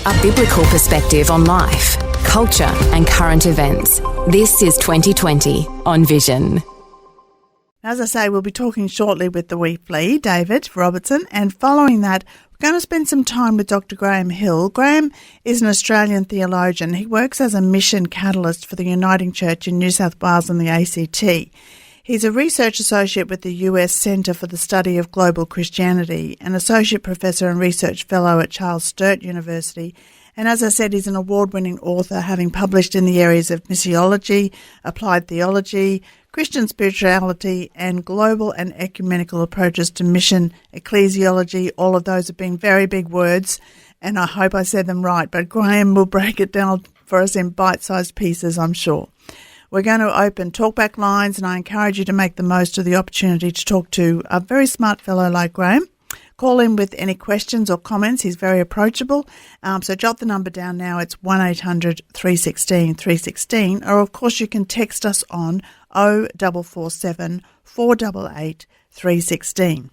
a biblical perspective on life, culture and current events. This is 2020 on Vision. As I say, we'll be talking shortly with the wee Flea, David Robertson, and following that, we're going to spend some time with Dr. Graham Hill. Graham is an Australian theologian. He works as a mission catalyst for the Uniting Church in New South Wales and the ACT. He's a research associate with the US Centre for the Study of Global Christianity, an associate professor and research fellow at Charles Sturt University. And as I said, he's an award-winning author, having published in the areas of missiology, applied theology, Christian spirituality, and global and ecumenical approaches to mission, ecclesiology. All of those have been very big words, and I hope I said them right, but Graham will break it down for us in bite-sized pieces, I'm sure. We're going to open talkback lines, and I encourage you to make the most of the opportunity to talk to a very smart fellow like Graham. Call in with any questions or comments. He's very approachable. So jot the number down now. It's 1-800-316-316. Or, of course, you can text us on 0447 488 316.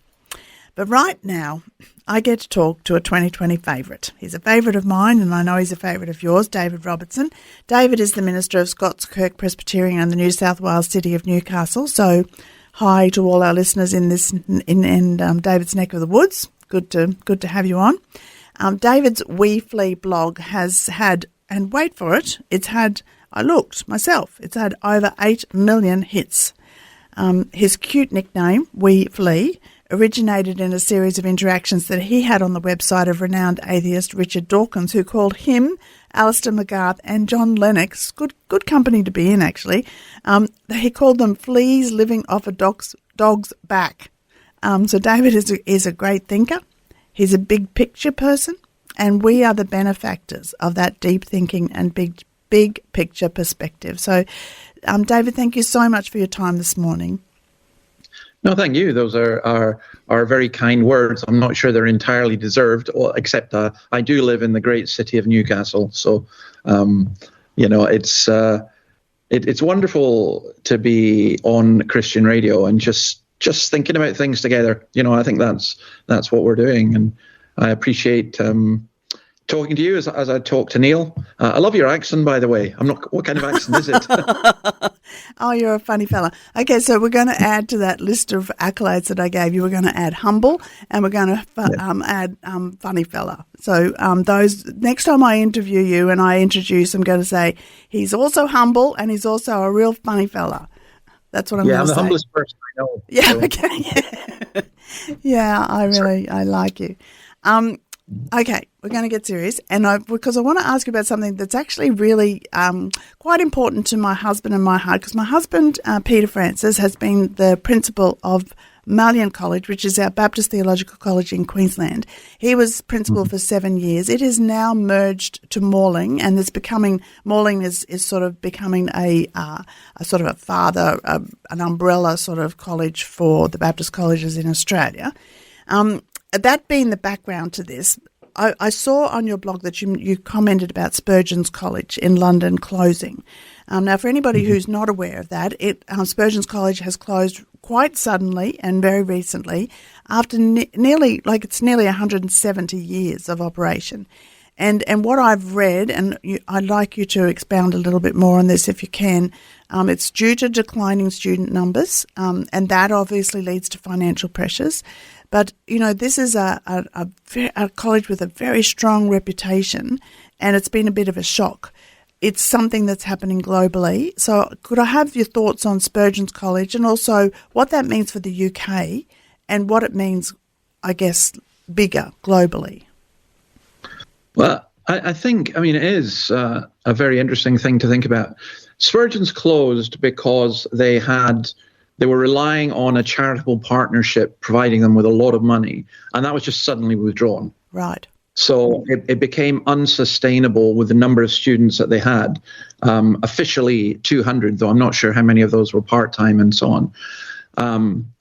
But right now, I get to talk to a 2020 favourite. He's a favourite of mine, and I know he's a favourite of yours, David Robertson. David is the Minister of Scots Kirk Presbyterian in the New South Wales city of Newcastle. So hi to all our listeners in David's neck of the woods. Good to have you on. David's Wee Flea blog has had, and wait for it, I looked myself, it's had over 8 million hits. His cute nickname, Wee Flea, originated in a series of interactions that he had on the website of renowned atheist Richard Dawkins, who called him, Alistair McGarth and John Lennox, good company to be in actually, he called them fleas living off a dog's back. So David is a great thinker. He's a big picture person, and we are the benefactors of that deep thinking and big picture perspective. So David, thank you so much for your time this morning. No, thank you. Those are very kind words. I'm not sure they're entirely deserved, except I do live in the great city of Newcastle. So, it's wonderful to be on Christian radio and just thinking about things together. I think that's what we're doing, and I appreciate talking to you as I talk to Neil. I love your accent, by the way. What kind of accent is it? Oh, you're a funny fella. Okay, so we're going to add to that list of accolades that I gave you. We're going to add humble, and we're going to add funny fella. So those next time I interview you and I introduce, I'm going to say he's also humble and he's also a real funny fella. That's what I'm going to say. Yeah, I'm the humblest person I know. Yeah, so. Okay. Yeah, I like you. Okay, we're going to get serious, and because I want to ask you about something that's actually really quite important to my husband and my heart, because my husband, Peter Francis, has been the principal of Malyon College, which is our Baptist Theological College in Queensland. He was principal for 7 years. It is now merged to Morling, and Morling is sort of becoming a sort of a father, an umbrella sort of college for the Baptist colleges in Australia. That being the background to this, I saw on your blog that you commented about Spurgeon's College in London closing. Now, for anybody who's not aware of that, Spurgeon's College has closed quite suddenly and very recently after nearly 170 years of operation. And what I've read, and I'd like you to expound a little bit more on this if you can, it's due to declining student numbers, and that obviously leads to financial pressures. But, this is a college with a very strong reputation, and it's been a bit of a shock. It's something that's happening globally. So could I have your thoughts on Spurgeon's College and also what that means for the UK and what it means, I guess, bigger globally? Well, I think, it is a very interesting thing to think about. Spurgeon's closed because they were relying on a charitable partnership providing them with a lot of money, and that was just suddenly withdrawn. Right. So it became unsustainable with the number of students that they had. Officially 200, though I'm not sure how many of those were part-time and so on.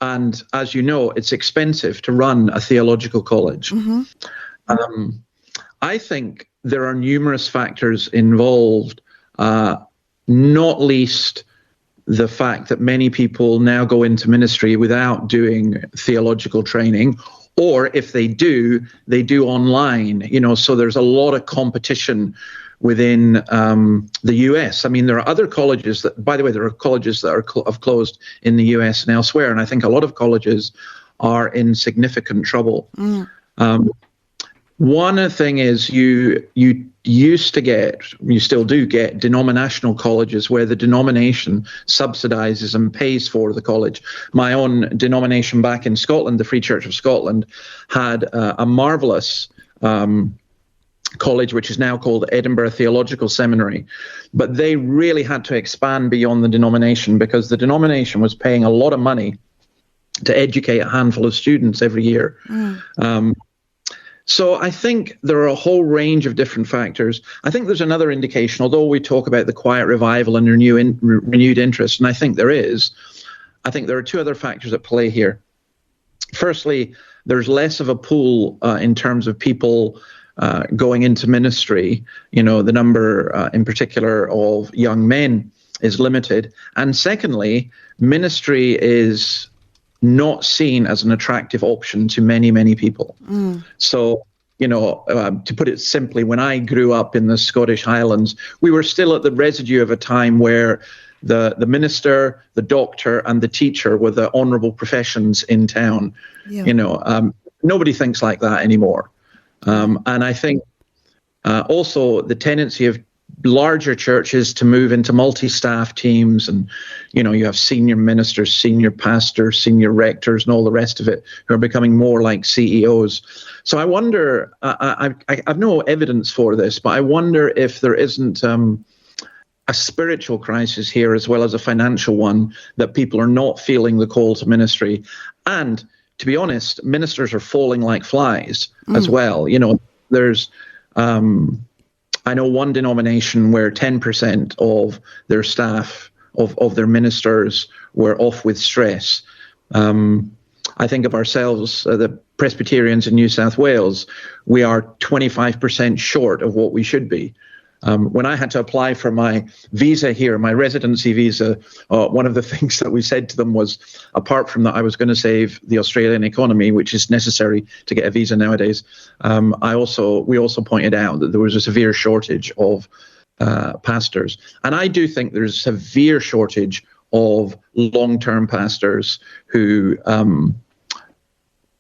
And as you know, it's expensive to run a theological college. Mm-hmm. I think there are numerous factors involved, not least the fact that many people now go into ministry without doing theological training, or if they do online, so there's a lot of competition within the US. I mean, there are other colleges that, by the way, there are colleges that have closed in the US and elsewhere, and I think a lot of colleges are in significant trouble. One thing is you used to get, you still do get, denominational colleges where the denomination subsidizes and pays for the college. My own denomination back in Scotland, the Free Church of Scotland, had a marvelous college, which is now called Edinburgh Theological Seminary. But they really had to expand beyond the denomination because the denomination was paying a lot of money to educate a handful of students every year. So I think there are a whole range of different factors. I think there's another indication, although we talk about the quiet revival and renewed interest, and I think there is, I think there are two other factors at play here. Firstly, there's less of a pool in terms of people going into ministry. The number in particular of young men is limited. And secondly, ministry is not seen as an attractive option to many, many people. So, to put it simply, when I grew up in the Scottish Highlands, we were still at the residue of a time where the minister, the doctor, and the teacher were the honourable professions in town. Nobody thinks like that anymore. And I think also the tendency of larger churches to move into multi-staff teams, and you have senior ministers, senior pastors, senior rectors, and all the rest of it, who are becoming more like CEOs. So I wonder, I've no evidence for this, but I wonder if there isn't a spiritual crisis here as well as a financial one, that people are not feeling the call to ministry. And to be honest, ministers are falling like flies as well. There's I know one denomination where 10% of their staff, of their ministers, were off with stress. I think of ourselves, the Presbyterians in New South Wales, we are 25% short of what we should be. When I had to apply for my visa here, my residency visa, one of the things that we said to them was, apart from that I was going to save the Australian economy, which is necessary to get a visa nowadays, we also pointed out that there was a severe shortage of pastors. And I do think there's a severe shortage of long-term pastors who,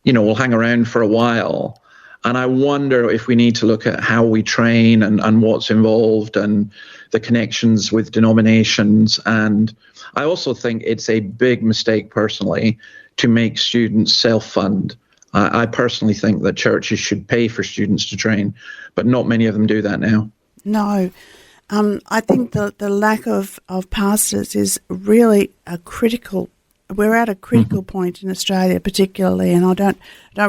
will hang around for a while. And I wonder if we need to look at how we train and what's involved and the connections with denominations. And I also think it's a big mistake, personally, to make students self-fund. I personally think that churches should pay for students to train, but not many of them do that now. No. I think the lack of pastors is really a critical. We're at a critical point in Australia, particularly, and I don't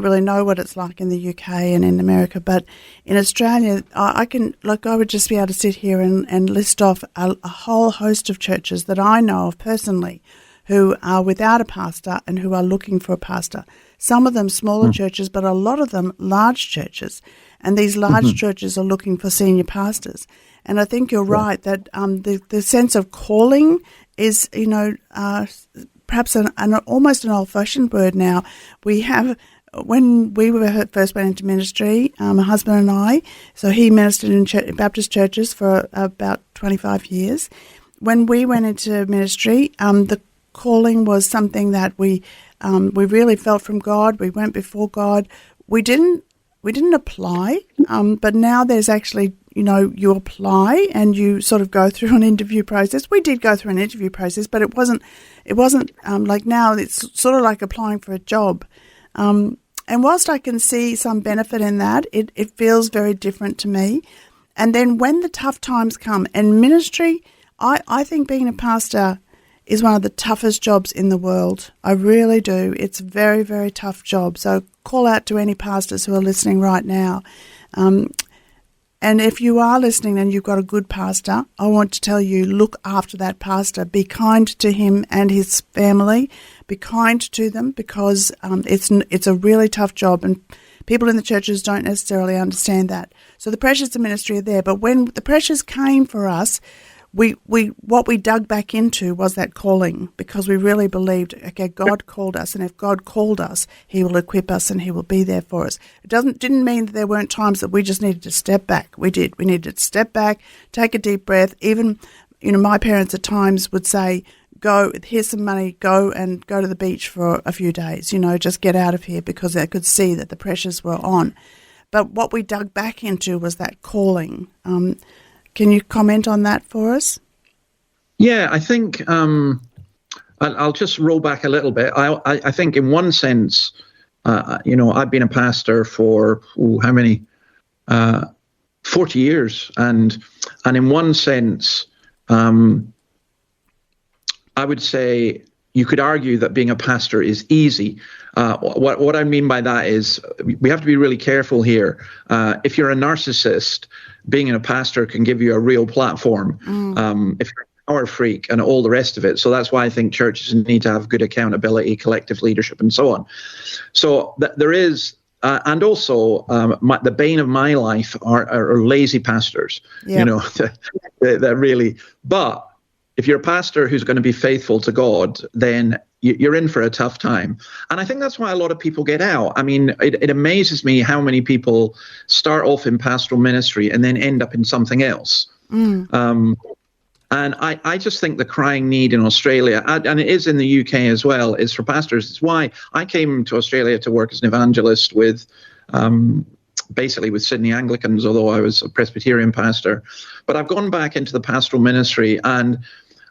really know what it's like in the UK and in America, but in Australia, I would just be able to sit here and list off a whole host of churches that I know of personally who are without a pastor and who are looking for a pastor. Some of them smaller churches, but a lot of them large churches, and these large churches are looking for senior pastors. And I think you're right that the sense of calling is, perhaps almost an old-fashioned word now. We have, when we first went into ministry, my husband and I, so he ministered in Baptist churches for about 25 years. When we went into ministry, the calling was something that we really felt from God. We went before God. We didn't apply, but now there's actually, you apply and you sort of go through an interview process. We did go through an interview process, but it wasn't like now. It's sort of like applying for a job. And whilst I can see some benefit in that, it feels very different to me. And then when the tough times come, and ministry, I think being a pastor is one of the toughest jobs in the world. I really do. It's a very, very tough job. So call out to any pastors who are listening right now. And if you are listening and you've got a good pastor, I want to tell you, look after that pastor. Be kind to him and his family. Be kind to them, because it's a really tough job, and people in the churches don't necessarily understand that. So the pressures of ministry are there. But when the pressures came for us, what we dug back into was that calling, because we really believed, okay, God called us, and if God called us, He will equip us and He will be there for us. It didn't mean that there weren't times that we just needed to step back. We did. We needed to step back, take a deep breath. Even, my parents at times would say, go, here's some money, go to the beach for a few days, just get out of here, because they could see that the pressures were on. But what we dug back into was that calling. Can you comment on that for us? Yeah, I think I'll just roll back a little bit. I think in one sense, I've been a pastor for how many? 40 years, and in one sense, I would say you could argue that being a pastor is easy. What I mean by that is we have to be really careful here. If you're a narcissist, being a pastor can give you a real platform. If you're a power freak and all the rest of it. So that's why I think churches need to have good accountability, collective leadership, and so on. So there is, and also the bane of my life are lazy pastors. Yep. That really, but if you're a pastor who's going to be faithful to God, then you're in for a tough time. And I think that's why a lot of people get out. I mean, it amazes me how many people start off in pastoral ministry and then end up in something else. And I just think the crying need in Australia, and it is in the UK as well, is for pastors. It's why I came to Australia to work as an evangelist with basically with Sydney Anglicans, although I was a Presbyterian pastor. But I've gone back into the pastoral ministry, and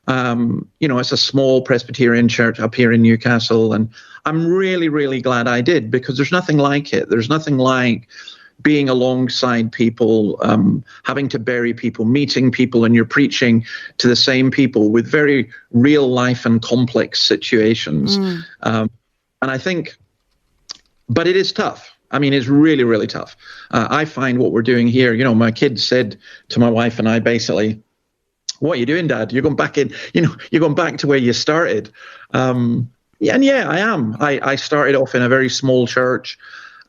it's a small Presbyterian church up here in Newcastle, and I'm really, really glad I did, because there's nothing like it. There's nothing like being alongside people, having to bury people, meeting people, and you're preaching to the same people with very real life and complex situations. And I think, but it is tough. I mean, it's really, really tough. I find what we're doing here, my kids said to my wife and I basically, what are you doing, Dad? You're going back in, you're going back to where you started. I am. I started off in a very small church,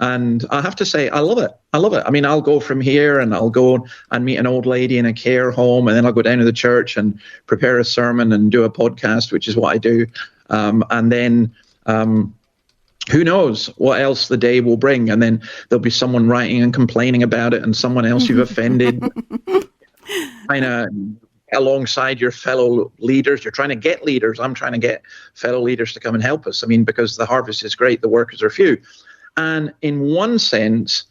and I have to say, I love it. I mean, I'll go from here and I'll go and meet an old lady in a care home, and then I'll go down to the church and prepare a sermon and do a podcast, which is what I do. And then who knows what else the day will bring. And then there'll be someone writing and complaining about it, and someone else you've offended. Kind of alongside your fellow leaders. You're trying to get leaders. I'm trying to get fellow leaders to come and help us. I mean, because the harvest is great, the workers are few. And in one sense,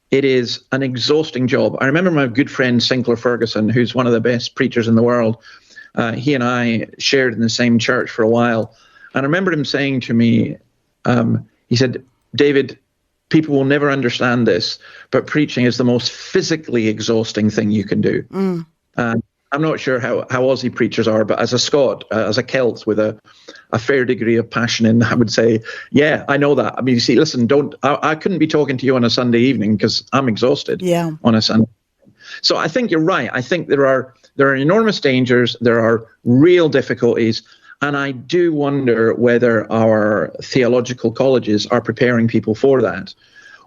it is an exhausting job. I remember my good friend Sinclair Ferguson, who's one of the best preachers in the world. He and I shared in the same church for a while. And I remember him saying to me, he said, David, people will never understand this, but preaching is the most physically exhausting thing you can do. I'm not sure how Aussie preachers are, but as a Scot, as a Celt with a fair degree of passion in, I would say, yeah, I know that. I mean, you see, listen, I couldn't be talking to you on a Sunday evening because I'm exhausted on a Sunday. So I think you're right. I think there are enormous dangers. There are real difficulties. And I do wonder whether our theological colleges are preparing people for that,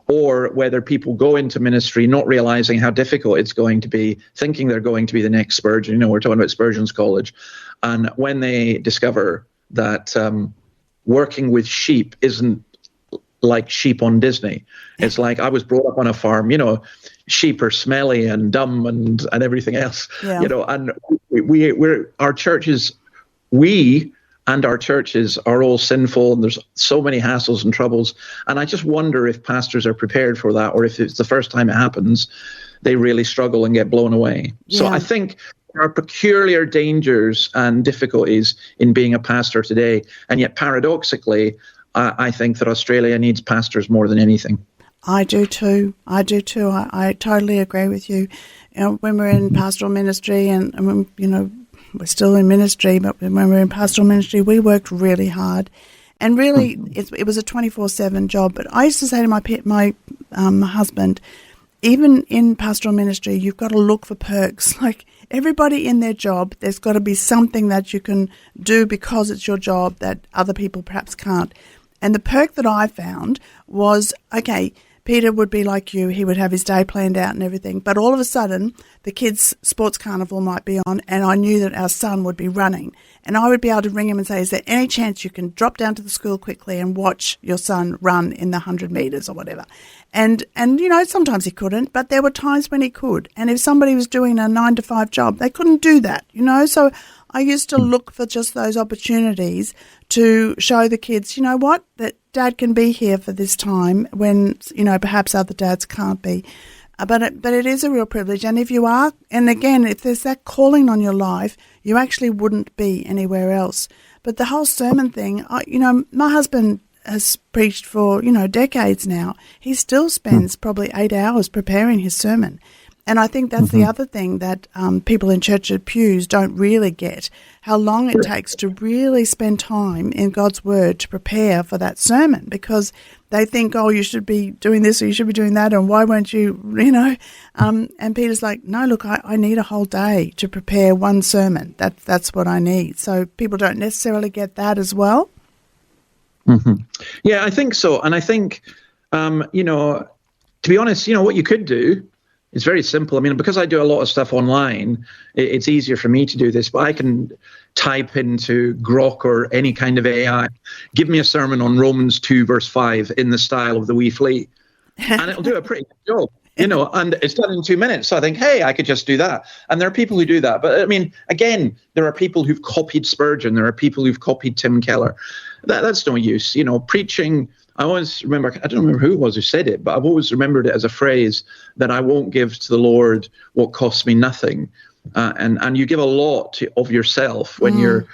or whether people go into ministry not realizing how difficult it's going to be, thinking they're going to be the next Spurgeon. We're talking about Spurgeon's College. And when they discover that working with sheep isn't like sheep on Disney. It's like I was brought up on a farm, sheep are smelly and dumb and everything else, and our churches are all sinful, and there's so many hassles and troubles. And I just wonder if pastors are prepared for that, or if it's the first time it happens, they really struggle and get blown away. Yeah. So I think there are peculiar dangers and difficulties in being a pastor today. And yet, paradoxically, I think that Australia needs pastors more than anything. I do too. I totally agree with you. When we're in pastoral ministry and we're still in ministry, but when we were in pastoral ministry, we worked really hard. And really, it was a 24/7 job. But I used to say to my husband, even in pastoral ministry, you've got to look for perks. Like everybody in their job, there's got to be something that you can do because it's your job that other people perhaps can't. And the perk that I found was, okay, Peter would be like you. He would have his day planned out and everything. But all of a sudden, the kids' sports carnival might be on, and I knew that our son would be running. And I would be able to ring him and say, is there any chance you can drop down to the school quickly and watch your son run in the 100 metres or whatever? And sometimes he couldn't, but there were times when he could. And if somebody was doing a 9-to-5 job, they couldn't do that, So I used to look for just those opportunities to show the kids, that Dad can be here for this time when, perhaps other dads can't be. But it is a real privilege. And if you are, and again, if there's that calling on your life, you actually wouldn't be anywhere else. But the whole sermon thing, my husband has preached for, decades now. He still spends probably 8 hours preparing his sermon. And I think that's the other thing that people in church at pews don't really get, how long it takes to really spend time in God's Word to prepare for that sermon, because they think, you should be doing this or you should be doing that, and why won't you, and Peter's like, no, look, I need a whole day to prepare one sermon. That's what I need. So people don't necessarily get that as well. Yeah, I think so. And I think, to be honest, what you could do, it's very simple. I mean, because I do a lot of stuff online, it's easier for me to do this, but I can type into Grok or any kind of AI, give me a sermon on Romans 2, verse 5 in the style of the wee Flea, and it'll do a pretty good job, and it's done in 2 minutes. So I think, hey, I could just do that. And there are people who do that. But I mean, again, there are people who've copied Spurgeon. There are people who've copied Tim Keller. That's no use. Preaching, I always remember, I don't remember who it was who said it, but I've always remembered it as a phrase that I won't give to the Lord what costs me nothing. And you give a lot of yourself when you're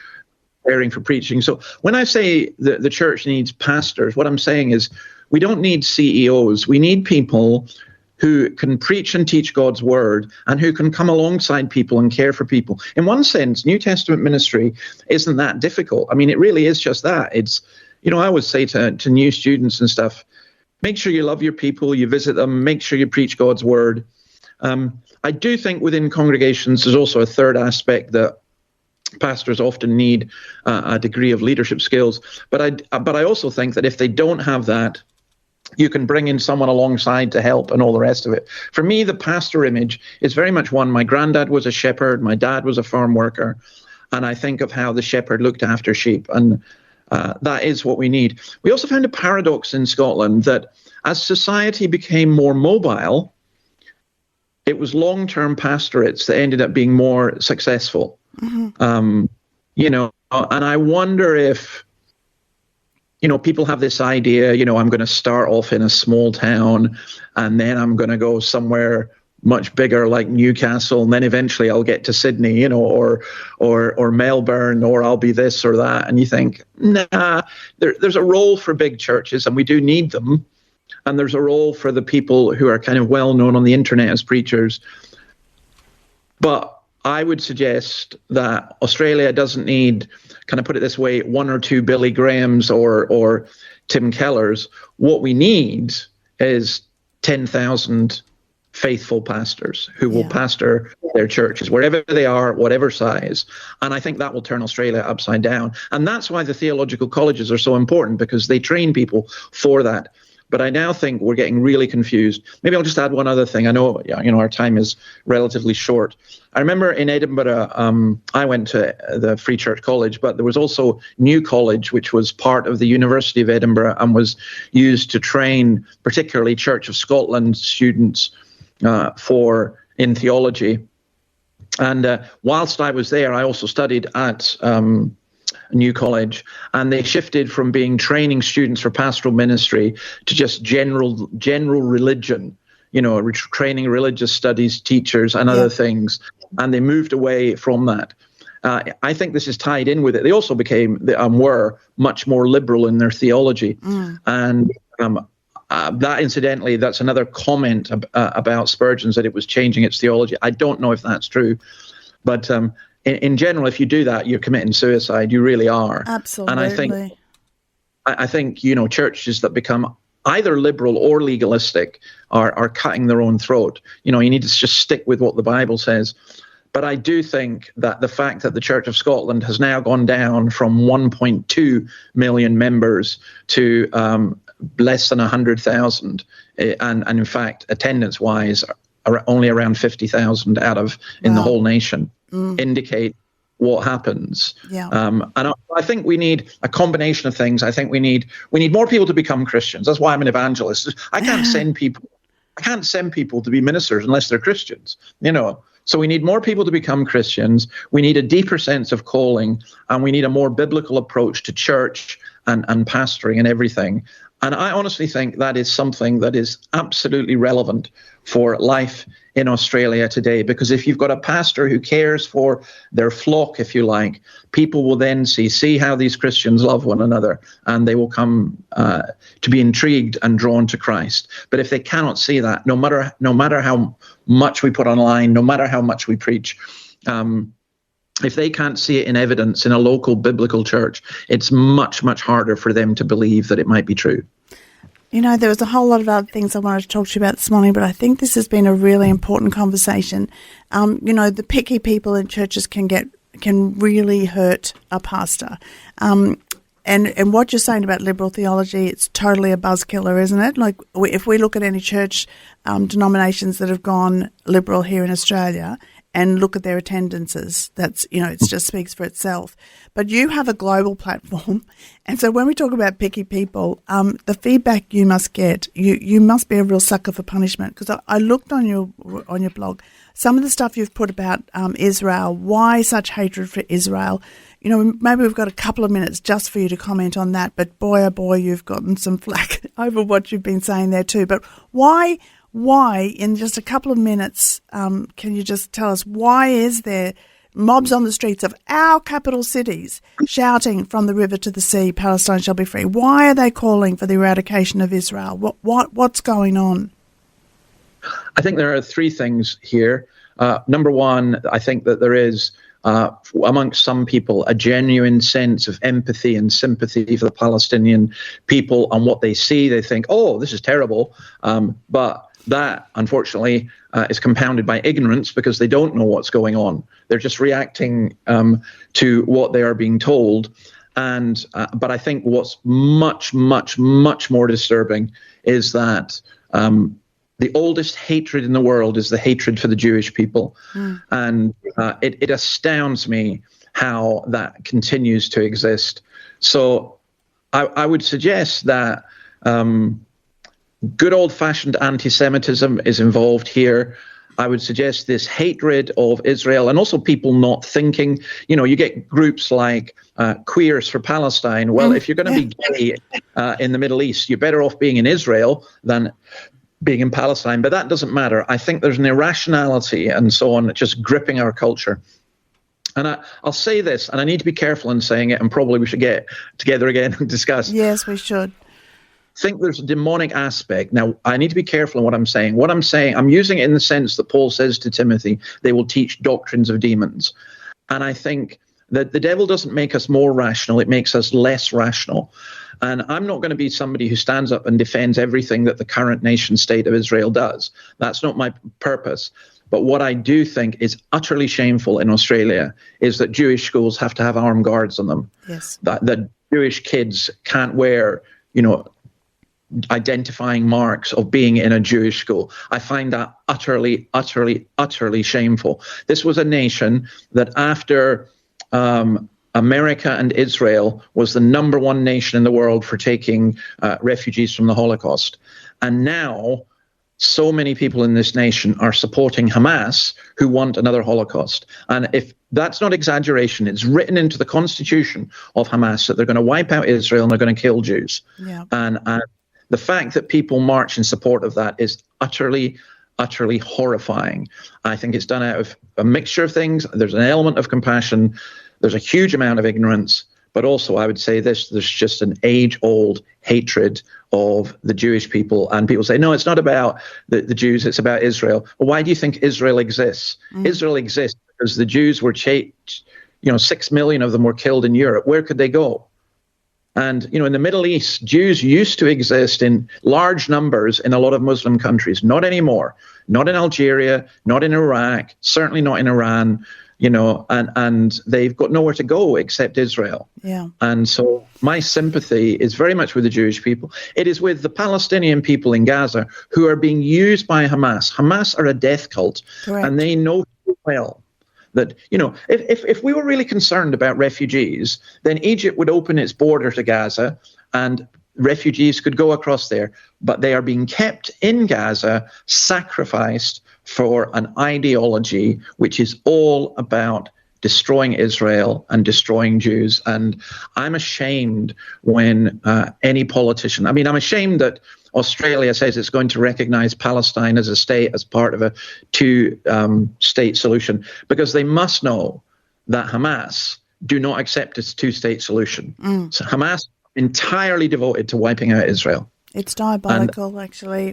preparing for preaching. So when I say the church needs pastors, what I'm saying is we don't need CEOs. We need people who can preach and teach God's word and who can come alongside people and care for people. In one sense, New Testament ministry isn't that difficult. I mean, it really is just that. It's, I always say to new students and stuff, make sure you love your people, you visit them, make sure you preach God's word. I do think within congregations, there's also a third aspect that pastors often need a degree of leadership skills. But I also think that if they don't have that, you can bring in someone alongside to help and all the rest of it. For me, the pastor image is very much one. My granddad was a shepherd. My dad was a farm worker. And I think of how the shepherd looked after sheep. And that is what we need. We also found a paradox in Scotland that as society became more mobile, it was long-term pastorates that ended up being more successful. And I wonder if, people have this idea, I'm going to start off in a small town and then I'm going to go somewhere much bigger like Newcastle, and then eventually I'll get to Sydney, or Melbourne, or I'll be this or that. And you think, nah, there's a role for big churches and we do need them. And there's a role for the people who are kind of well known on the internet as preachers. But I would suggest that Australia doesn't need, can I put it this way, 1 or 2 Billy Grahams or Tim Kellers. What we need is 10,000 faithful pastors who will pastor their churches wherever they are, whatever size. And I think that will turn Australia upside down. And that's why the theological colleges are so important, because they train people for that. But I now think we're getting really confused. Maybe I'll just add one other thing. I know, our time is relatively short. I remember in Edinburgh, I went to the Free Church College, but there was also New College, which was part of the University of Edinburgh and was used to train particularly Church of Scotland students in theology. And whilst I was there, I also studied at New College, and they shifted from being training students for pastoral ministry to just general religion, training religious studies teachers and other things. And they moved away from that. I think this is tied in with it. They also were much more liberal in their theology. And that, incidentally, that's another comment about Spurgeon's, that it was changing its theology. I don't know if that's true, but in general, if you do that, you're committing suicide. You really are. Absolutely. And I think churches that become either liberal or legalistic are cutting their own throat. You need to just stick with what the Bible says. But I do think that the fact that the Church of Scotland has now gone down from 1.2 million members to less than 100,000 and in fact, attendance-wise, are only around 50,000 out of in the whole nation, indicate what happens. And I think we need a combination of things. I think we need more people to become Christians. That's why I'm an evangelist. I can't send people to be ministers unless they're Christians, So we need more people to become Christians. We need a deeper sense of calling, and we need a more biblical approach to church and pastoring and everything. And I honestly think that is something that is absolutely relevant for life in Australia today, because if you've got a pastor who cares for their flock, if you like, people will then see how these Christians love one another, and they will come to be intrigued and drawn to Christ. But if they cannot see that, no matter how much we put online, no matter how much we preach, if they can't see it in evidence in a local biblical church, it's much, much harder for them to believe that it might be true. There was a whole lot of other things I wanted to talk to you about this morning, but I think this has been a really important conversation. The picky people in churches can really hurt a pastor. And what you're saying about liberal theology, it's totally a buzzkiller, isn't it? Like, if we look at any church denominations that have gone liberal here in Australia and look at their attendances, that's, it just speaks for itself. But you have a global platform, and so when we talk about picky people, the feedback you must get, you must be a real sucker for punishment, because I looked on your blog, some of the stuff you've put about Israel, why such hatred for Israel. Maybe we've got a couple of minutes just for you to comment on that, but boy, oh boy, you've gotten some flack over what you've been saying there too. But why, in just a couple of minutes, can you just tell us, why is there mobs on the streets of our capital cities shouting from the river to the sea, Palestine shall be free? Why are they calling for the eradication of Israel? What's going on? I think there are three things here. Number one, I think that there is, amongst some people, a genuine sense of empathy and sympathy for the Palestinian people and what they see. They think, oh, this is terrible. But that, unfortunately, is compounded by ignorance, because they don't know what's going on. They're just reacting to what they are being told. But I think what's much, much, much more disturbing is that the oldest hatred in the world is the hatred for the Jewish people. And it astounds me how that continues to exist. So I would suggest that good old-fashioned anti-Semitism is involved here. I would suggest this hatred of Israel, and also people not thinking. You get groups like Queers for Palestine. Well, if you're going to be gay in the Middle East, you're better off being in Israel than being in Palestine. But that doesn't matter. I think there's an irrationality and so on just gripping our culture. And I'll say this, and I need to be careful in saying it, and probably we should get together again and discuss. Yes, we should. Think there's a demonic aspect. Now, I need to be careful in what I'm saying. What I'm saying, I'm using it in the sense that Paul says to Timothy, they will teach doctrines of demons. And I think that the devil doesn't make us more rational, it makes us less rational. And I'm not going to be somebody who stands up and defends everything that the current nation state of Israel does. That's not my purpose. But what I do think is utterly shameful in Australia is that Jewish schools have to have armed guards on them. Yes. That Jewish kids can't wear, identifying marks of being in a Jewish school. I find that utterly, utterly, utterly shameful. This was a nation that after America and Israel was the number one nation in the world for taking refugees from the Holocaust. And now so many people in this nation are supporting Hamas, who want another Holocaust. And if that's not exaggeration, it's written into the constitution of Hamas that they're going to wipe out Israel and they're going to kill Jews. Yeah. And the fact that people march in support of that is utterly, utterly horrifying. I think it's done out of a mixture of things. There's an element of compassion. There's a huge amount of ignorance. But also, I would say this, there's just an age-old hatred of the Jewish people. And people say, no, it's not about the Jews, it's about Israel. Well, why do you think Israel exists? Israel exists because the Jews were 6 million of them were killed in Europe. Where could they go? And, in the Middle East, Jews used to exist in large numbers in a lot of Muslim countries. Not anymore. not in Algeria, not in Iraq, certainly not in Iran, and they've got nowhere to go except Israel. Yeah. And so my sympathy is very much with the Jewish people. It is with the Palestinian people in Gaza who are being used by Hamas. Hamas are a death cult. Correct. And they know well that, if we were really concerned about refugees, then Egypt would open its border to Gaza and refugees could go across there. But they are being kept in Gaza, sacrificed for an ideology which is all about destroying Israel and destroying Jews. And I'm ashamed when any politician, I'm ashamed that Australia says it's going to recognize Palestine as a state, as part of a two-state solution, because they must know that Hamas do not accept a two-state solution. So Hamas entirely devoted to wiping out Israel. It's diabolical, actually,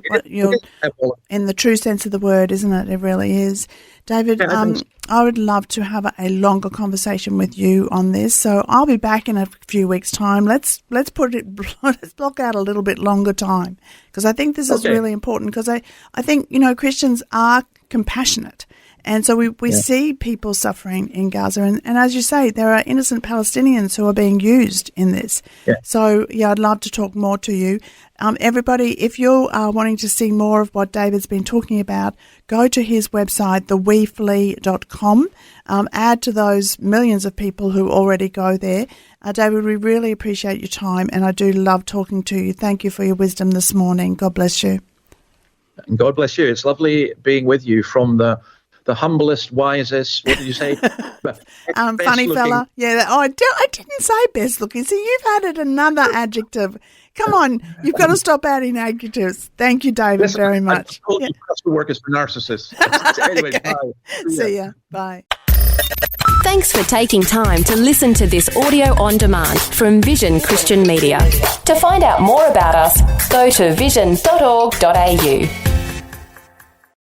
in the true sense of the word, isn't it? It really is. David, I would love to have a longer conversation with you on this. So I'll be back in a few weeks' time. Let's block out a little bit longer time, because I think this is really important, because I think, Christians are compassionate. And so we see people suffering in Gaza. And as you say, there are innocent Palestinians who are being used in this. Yeah. So, I'd love to talk more to you. Everybody, if you are wanting to see more of what David's been talking about, go to his website, theweflea.com. Add to those millions of people who already go there. David, we really appreciate your time, and I do love talking to you. Thank you for your wisdom this morning. God bless you. And God bless you. It's lovely being with you from the humblest, wisest, what did you say? Funny fella. Yeah. I didn't say best looking. See, you've added another adjective. Come on, you've got to stop adding adjectives. Thank you, David, very much. I told you customer work is for narcissists. Anyway, okay. Bye. See ya. Bye. Thanks for taking time to listen to this audio on demand from Vision Christian Media. To find out more about us, go to vision.org.au.